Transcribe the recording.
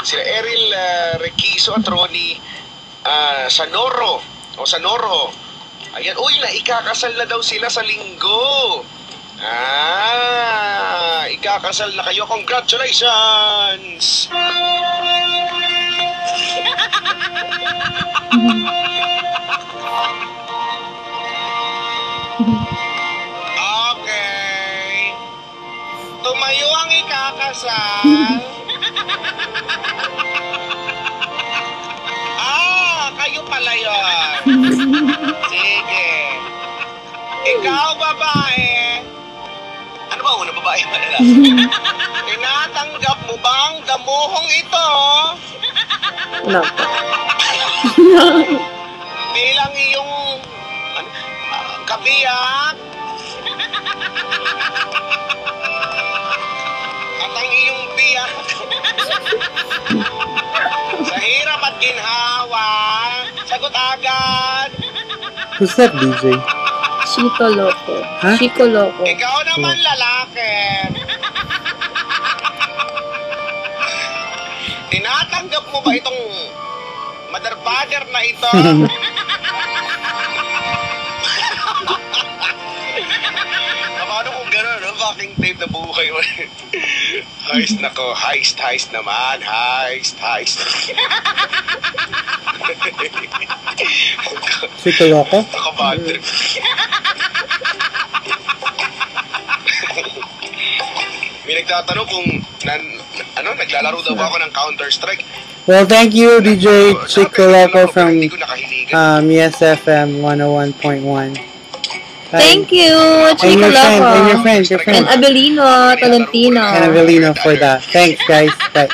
Sila Eril Requiso at Ronnie Sanoro. O Sanoro. Ayan, uy, ikakasal na daw sila sa linggo. Ikakasal na kayo. Congratulations! Okay. Tumayo ang ikakasal. Kayo pala yun. Sige. Ikaw, babae. Ano ba una, babae? Tinatanggap mo bang damuhong ito? No. Bilang iyong kabiyak at ang iyong biyak sa hirap at ginhawa, sagot agad. Who's that DJ? Chico Loco. Huh? Chico Loco. Ikaw naman lalaki. Tinatanggap mo ba itong mother-father na ito? Paano kung gano'n, no? Fucking tape na buhay mo. Heist nako, heist naman, heist. Chico Loco? Ako bad trip. May nagtatanong kung naglalaro daw ba ako ng Counter-Strike. Well, thank you, DJ Chico Loco from ESFM 101.1. Thank you, Chico Loco. And your friend. And Abelino Tolentino. And Abelino for that. Thanks, guys. Bye.